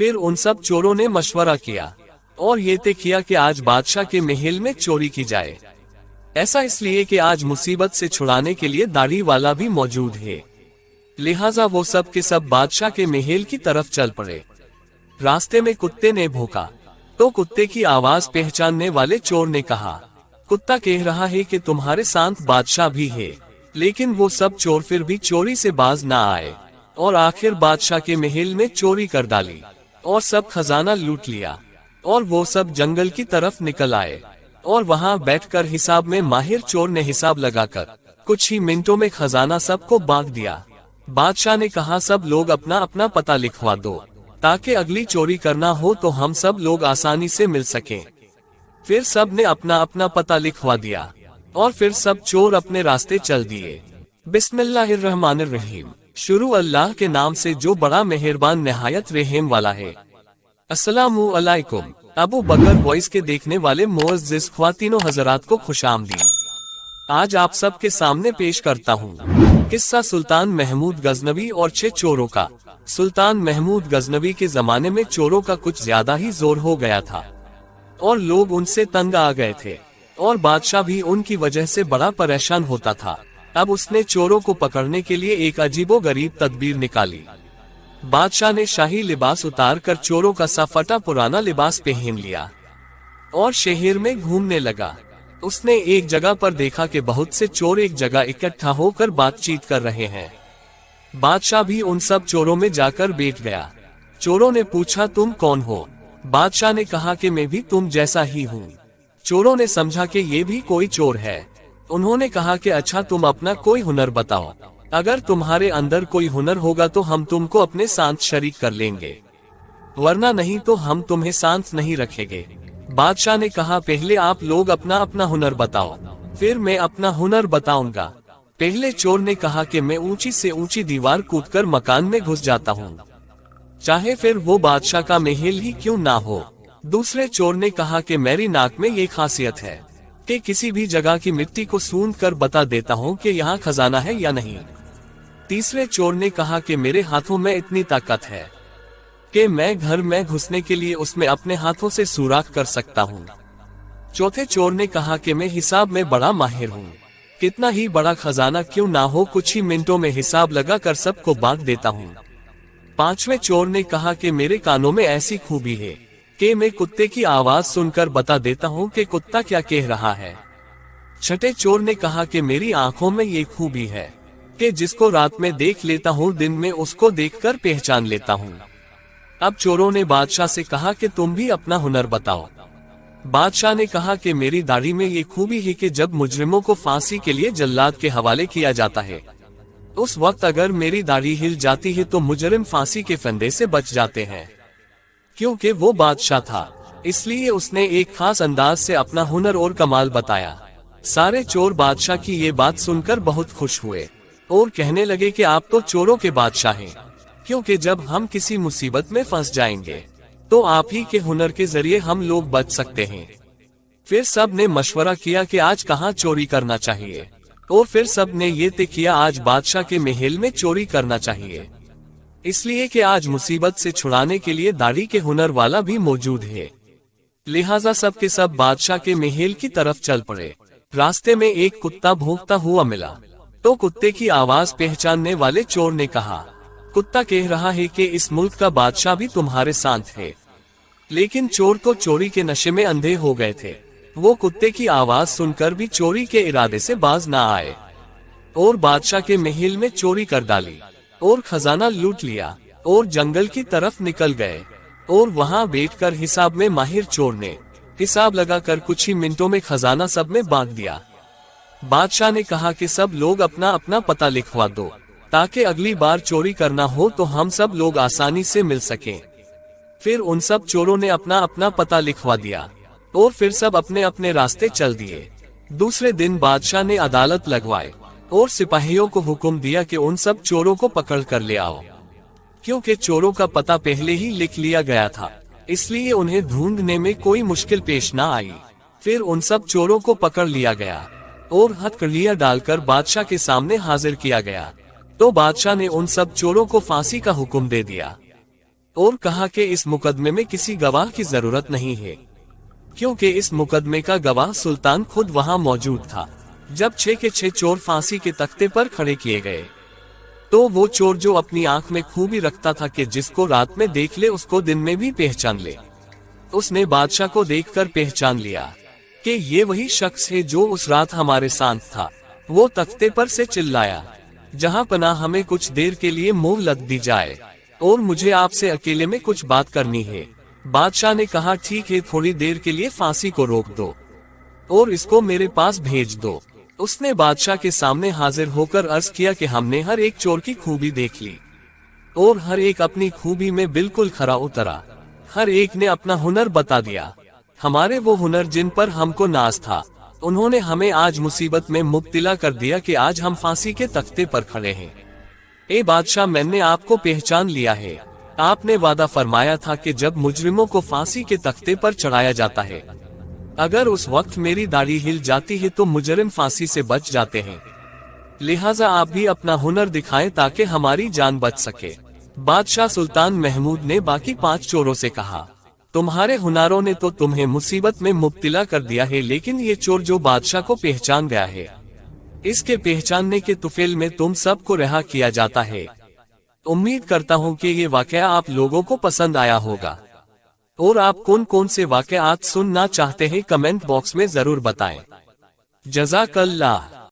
फिर उन सब चोरों ने मशवरा किया और ये तय किया कि आज बादशाह के महल में चोरी की जाए। ऐसा इसलिए कि आज मुसीबत से छुड़ाने के लिए दाढ़ी वाला भी मौजूद है। लिहाजा वो सब के सब बादशाह के महल की तरफ चल पड़े। रास्ते में कुत्ते ने भौंका तो कुत्ते की आवाज पहचानने वाले चोर ने कहा, कुत्ता कह रहा है कि तुम्हारे साथ बादशाह भी है। लेकिन वो सब चोर फिर भी चोरी से बाज ना आए और आखिर बादशाह के महल में चोरी कर डाली और सब खजाना लूट लिया। और वो सब जंगल की तरफ निकल आए और वहां बैठकर हिसाब में माहिर चोर ने हिसाब लगाकर कुछ ही मिनटों में खजाना सबको बांट दिया। बादशाह ने कहा, सब लोग अपना अपना पता लिखवा दो ताकि अगली चोरी करना हो तो हम सब लोग आसानी से मिल सकें। फिर सब ने अपना अपना पता लिखवा दिया और फिर सब चोर अपने रास्ते चल दिए। बिस्मिल्लाहिर्रहमानिर्रहीम। शुरू अल्लाह के नाम से जो बड़ा मेहरबान निहायत रहम वाला है। अस्सलामु अलैकुम। अबू बकर वॉइस के देखने वाले मुअज़्ज़िज़ ख्वातीनो हज़रात को खुशामदीद। आज आप सब के सामने पेश करता हूँ किस्सा सुल्तान महमूद गजनवी और 6 चोरों का। सुल्तान महमूद गजनवी के जमाने में चोरों का कुछ ज्यादा ही जोर हो गया था और लोग उनसे तंग आ गए थे और बादशाह भी उनकी वजह से बड़ा परेशान होता था। अब उसने चोरों को पकड़ने के लिए एक अजीबोगरीब तदबीर निकाली। बादशाह ने शाही लिबास उतार कर चोरों का सा फटा पुराना लिबास पहन लिया और शहर में घूमने लगा। उसने एक जगह पर देखा कि बहुत से चोर एक जगह इकट्ठा होकर बातचीत कर रहे हैं। बादशाह भी उन सब चोरों में जाकर बैठ गया। चोरों ने पूछा, तुम कौन हो? बादशाह ने कहा कि मैं भी तुम जैसा ही हूँ। चोरों ने समझा कि ये भी कोई चोर है। उन्होंने कहा कि अच्छा, तुम अपना कोई हुनर बताओ। अगर तुम्हारे अंदर कोई हुनर होगा तो हम तुमको अपने साथ शरीक कर लेंगे, वरना नहीं तो हम तुम्हें साथ नहीं रखेंगे। बादशाह ने कहा, पहले आप लोग अपना अपना हुनर बताओ, फिर मैं अपना हुनर बताऊंगा। पहले चोर ने कहा कि मैं ऊंची से ऊंची दीवार कूदकर मकान में घुस जाता हूँ, चाहे फिर वो बादशाह का महल ही क्यों ना हो। दूसरे चोर ने कहा कि मेरी नाक में ये खासियत है कि किसी भी जगह की मिट्टी को सूंघ कर बता देता हूँ कि यहाँ खजाना है या नहीं। तीसरे चोर ने कहा कि मेरे हाथों में इतनी ताकत है कि मैं घर में घुसने के लिए उसमें अपने हाथों से सुराख कर सकता हूँ। चौथे चोर ने कहा कि मैं हिसाब में बड़ा माहिर हूँ, कितना ही बड़ा खजाना क्यों ना हो कुछ ही मिनटों में हिसाब लगा कर सबको बांट देता हूँ। पांचवें चोर ने कहा कि मेरे कानों में ऐसी खूबी है कि मैं कुत्ते की आवाज सुनकर बता देता हूँ कि कुत्ता क्या कह रहा है। छठे चोर ने कहा कि मेरी आंखों में ये खूबी है कि जिसको रात में देख लेता हूँ दिन में उसको देखकर पहचान लेता हूँ। अब चोरों ने बादशाह से कहा कि तुम भी अपना हुनर बताओ। बादशाह ने कहा कि मेरी दाढ़ी में ये खूबी है कि जब मुजरिमों को फांसी के लिए जल्लाद के हवाले किया जाता है उस वक्त अगर मेरी दाढ़ी हिल जाती है तो मुजरिम फांसी के फंदे से बच जाते हैं। क्योंकि वो बादशाह था इसलिए उसने एक खास अंदाज से अपना हुनर और कमाल बताया। सारे चोर बादशाह की ये बात सुनकर बहुत खुश हुए और कहने लगे कि आप तो चोरों के बादशाह हैं, क्योंकि जब हम किसी मुसीबत में फंस जाएंगे तो आप ही के हुनर के जरिए हम लोग बच सकते हैं। फिर सब ने मशवरा किया कि आज कहाँ चोरी करना चाहिए और फिर सब ने ये तय किया आज बादशाह के महल में चोरी करना चाहिए, इसलिए कि आज मुसीबत से छुड़ाने के लिए दाढ़ी के हुनर वाला भी मौजूद है। लिहाजा सब के सब बादशाह के महल की तरफ चल पड़े। रास्ते में एक कुत्ता भौंकता हुआ मिला तो कुत्ते की आवाज पहचानने वाले चोर ने कहा, कुत्ता कह रहा है कि इस मुल्क का बादशाह भी तुम्हारे साथ है। लेकिन चोर तो चोरी के नशे में अंधे हो गए थे। वो कुत्ते की आवाज सुनकर भी चोरी के इरादे से बाज ना आए और बादशाह के महल में चोरी कर डाली और खजाना लूट लिया और जंगल की तरफ निकल गए और वहां बैठकर हिसाब में माहिर चोर ने हिसाब लगाकर कुछ ही मिनटों में खजाना सब में बांट दिया। बादशाह ने कहा कि सब लोग अपना अपना पता लिखवा दो ताकि अगली बार चोरी करना हो तो हम सब लोग आसानी से मिल सकें। फिर उन सब चोरों ने अपना अपना पता लिखवा दिया और फिर सब अपने अपने रास्ते चल दिए। दूसरे दिन बादशाह ने अदालत लगवाई और सिपाहियों को हुक्म दिया कि उन सब चोरों को पकड़ कर ले आओ। क्योंकि चोरों का पता पहले ही लिख लिया गया था इसलिए उन्हें ढूंढने में कोई मुश्किल पेश ना आई। फिर उन सब चोरों को पकड़ लिया गया और हथकड़ियां डालकर बादशाह के सामने हाजिर किया गया तो बादशाह ने उन सब चोरों को फांसी का हुक्म दे दिया। और कहा कि इस मुकदमे में किसी गवाह की जरूरत नहीं है, क्योंकि इस मुकदमे का गवाह सुल्तान खुद वहां मौजूद था जब 6 के 6 चोर फांसी के तख्ते पर खड़े किए गए। तो वो चोर जो अपनी आंख में खूबी रखता था कि जिसको रात में देख ले उसको दिन में भी पहचान ले, उसने बादशाह को देखकर पहचान लिया कि ये वही शख्स है जो उस रात हमारे साथ था। वो तख्ते पर से चिल्लाया, जहां पनाह हमें कुछ देर के लिए मोहलत दी जाए और मुझे आपसे अकेले में कुछ बात करनी है। बादशाह ने कहा, ठीक है, थोड़ी देर के लिए फांसी को रोक दो और इसको मेरे पास भेज दो। उसने बादशाह के सामने हाजिर होकर अर्ज किया कि हमने हर एक चोर की खूबी देख ली और हर एक अपनी खूबी में बिल्कुल खरा उतरा। हर एक ने अपना हुनर बता दिया। हमारे वो हुनर जिन पर हमको नाज था, उन्होंने हमें आज मुसीबत में मुब्तिला कर दिया कि आज हम फांसी के तख्ते पर खड़े हैं। ए बादशाह, मैंने आपको पहचान लिया है। आपने वादा फरमाया था कि जब मुजरिमों को फांसी के तख्ते पर चढ़ाया जाता है, अगर उस वक्त मेरी दाढ़ी हिल जाती है तो मुजरिम फांसी से बच जाते हैं। लिहाजा आप भी अपना हुनर दिखाएं ताकि हमारी जान बच सके। बादशाह सुल्तान महमूद ने बाकी 5 चोरों से कहा, तुम्हारे हुनरों ने तो तुम्हें मुसीबत में मुब्तिला कर दिया है, लेकिन ये चोर जो बादशाह को पहचान गया है, इसके पहचानने के तुफेल में तुम सबको रिहा किया जाता है। उम्मीद करता हूँ कि ये वाकया आप लोगों को पसंद आया होगा। और आप कौन कौन से वाकयात सुनना चाहते हैं कमेंट बॉक्स में जरूर बताएं। जज़ाकल्लाह।